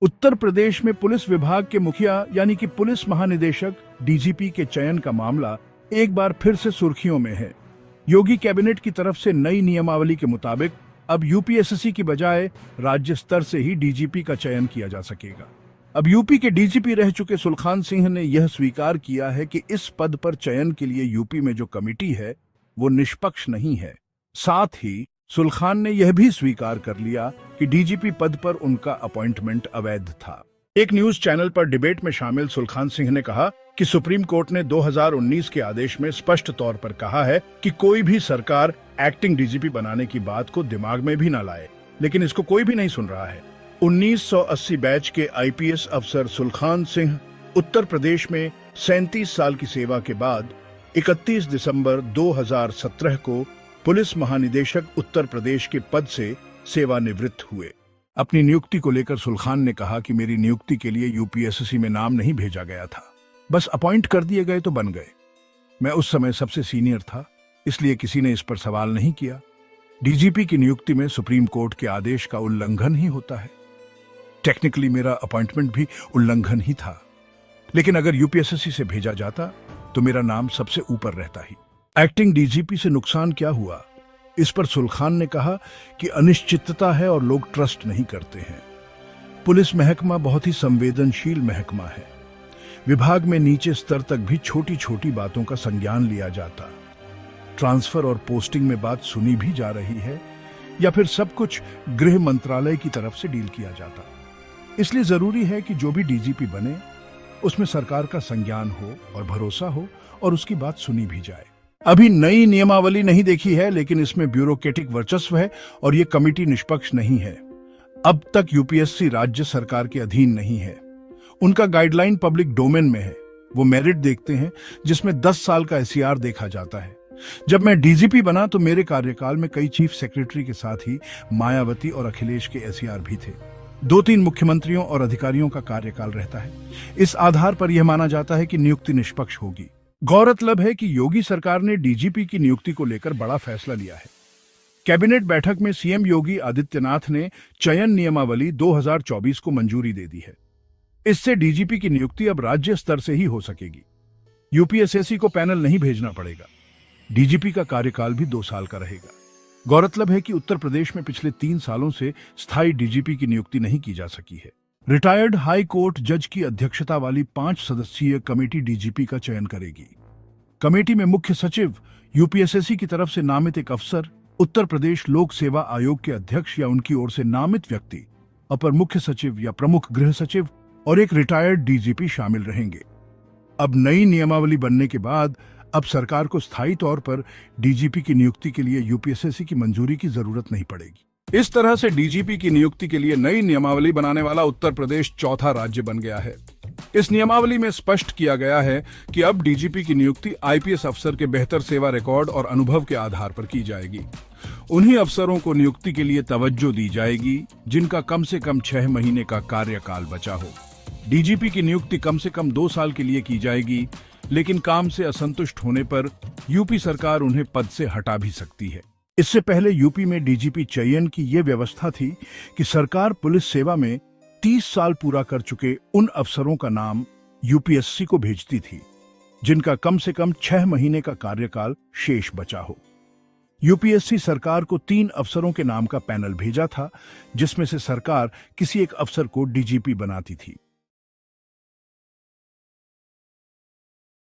उत्तर प्रदेश में पुलिस विभाग के मुखिया यानी कि पुलिस महानिदेशक डीजीपी के चयन का मामला एक बार फिर से सुर्खियों में है। योगी कैबिनेट की तरफ से नई नियमावली के मुताबिक अब यूपीएससी की बजाय राज्य स्तर से ही डीजीपी का चयन किया जा सकेगा। अब यूपी के डीजीपी रह चुके सुलखान सिंह ने यह स्वीकार किया है कि इस पद पर चयन के लिए यूपी में जो कमेटी है वो निष्पक्ष नहीं है। साथ ही सुलखान ने यह भी स्वीकार कर लिया कि डीजीपी पद पर उनका अपॉइंटमेंट अवैध था। एक न्यूज चैनल पर डिबेट में शामिल सुलखान सिंह ने कहा कि सुप्रीम कोर्ट ने 2019 के आदेश में स्पष्ट तौर पर कहा है कि कोई भी सरकार एक्टिंग डीजीपी बनाने की बात को दिमाग में भी न लाए, लेकिन इसको कोई भी नहीं सुन रहा है। 1980 बैच के आईपीएस अफसर सुलखान सिंह उत्तर प्रदेश में 37 साल की सेवा के बाद 31 दिसंबर 2017 को पुलिस महानिदेशक उत्तर प्रदेश के पद से सेवानिवृत्त हुए। अपनी नियुक्ति को लेकर सुलखान ने कहा कि मेरी नियुक्ति के लिए यूपीएससी में नाम नहीं भेजा गया था, बस अपॉइंट कर दिए गए तो बन गए। मैं उस समय सबसे सीनियर था, इसलिए किसी ने इस पर सवाल नहीं किया। डीजीपी की नियुक्ति में सुप्रीम कोर्ट के आदेश का उल्लंघन ही होता है। टेक्निकली मेरा अपॉइंटमेंट भी उल्लंघन ही था, लेकिन अगर यूपीएससी से भेजा जाता तो मेरा नाम सबसे ऊपर रहता ही। एक्टिंग डीजीपी से नुकसान क्या हुआ, इस पर सुलखान ने कहा कि अनिश्चितता है और लोग ट्रस्ट नहीं करते हैं। पुलिस महकमा बहुत ही संवेदनशील महकमा है। विभाग में नीचे स्तर तक भी छोटी छोटी बातों का संज्ञान लिया जाता। ट्रांसफर और पोस्टिंग में बात सुनी भी जा रही है या फिर सब कुछ गृह मंत्रालय की तरफ से डील किया जाता। इसलिए जरूरी है कि जो भी डीजीपी बने उसमें सरकार का संज्ञान हो और भरोसा हो और उसकी बात सुनी भी जाए। अभी नई नियमावली नहीं देखी है, लेकिन इसमें ब्यूरोक्रेटिक वर्चस्व है और ये कमेटी निष्पक्ष नहीं है। अब तक यूपीएससी राज्य सरकार के अधीन नहीं है। उनका गाइडलाइन पब्लिक डोमेन में है। वो मेरिट देखते हैं, जिसमें 10 साल का एसईआर देखा जाता है। जब मैं डीजीपी बना तो मेरे कार्यकाल में कई चीफ सेक्रेटरी के साथ ही मायावती और अखिलेश के एसईआर भी थे। 2-3 मुख्यमंत्रियों और अधिकारियों का कार्यकाल रहता है। इस आधार पर यह माना जाता है कि नियुक्ति निष्पक्ष होगी। गौरतलब है कि योगी सरकार ने डीजीपी की नियुक्ति को लेकर बड़ा फैसला लिया है। कैबिनेट बैठक में सीएम योगी आदित्यनाथ ने चयन नियमावली 2024 को मंजूरी दे दी है। इससे डीजीपी की नियुक्ति अब राज्य स्तर से ही हो सकेगी। यूपीएससी को पैनल नहीं भेजना पड़ेगा। डीजीपी का कार्यकाल भी 2 साल का रहेगा। गौरतलब है कि उत्तर प्रदेश में पिछले 3 सालों से स्थायी डीजीपी की नियुक्ति नहीं की जा सकी है। रिटायर्ड हाई कोर्ट जज की अध्यक्षता वाली 5 सदस्यीय कमेटी डीजीपी का चयन करेगी। कमेटी में मुख्य सचिव, यूपीएससी की तरफ से नामित एक अफसर, उत्तर प्रदेश लोक सेवा आयोग के अध्यक्ष या उनकी ओर से नामित व्यक्ति, अपर मुख्य सचिव या प्रमुख गृह सचिव और एक रिटायर्ड डीजीपी शामिल रहेंगे। अब नई नियमावली बनने के बाद अब सरकार को स्थायी तौर पर डीजीपी की नियुक्ति के लिए यूपीएससी की मंजूरी की जरूरत नहीं पड़ेगी। इस तरह से डीजीपी की नियुक्ति के लिए नई नियमावली बनाने वाला उत्तर प्रदेश चौथा राज्य बन गया है। इस नियमावली में स्पष्ट किया गया है कि अब डीजीपी की नियुक्ति आईपीएस अफसर के बेहतर सेवा रिकॉर्ड और अनुभव के आधार पर की जाएगी। उन्हीं अफसरों को नियुक्ति के लिए तवज्जो दी जाएगी जिनका कम से कम 6 महीने का कार्यकाल बचा हो। डीजीपी की नियुक्ति कम से कम 2 साल के लिए की जाएगी, लेकिन काम से असंतुष्ट होने पर यूपी सरकार उन्हें पद से हटा भी सकती है। इससे पहले यूपी में डीजीपी चयन की यह व्यवस्था थी कि सरकार पुलिस सेवा में 30 साल पूरा कर चुके उन अफसरों का नाम यूपीएससी को भेजती थी जिनका कम से कम 6 महीने का कार्यकाल शेष बचा हो। यूपीएससी सरकार को 3 अफसरों के नाम का पैनल भेजा था, जिसमें से सरकार किसी एक अफसर को डीजीपी बनाती थी।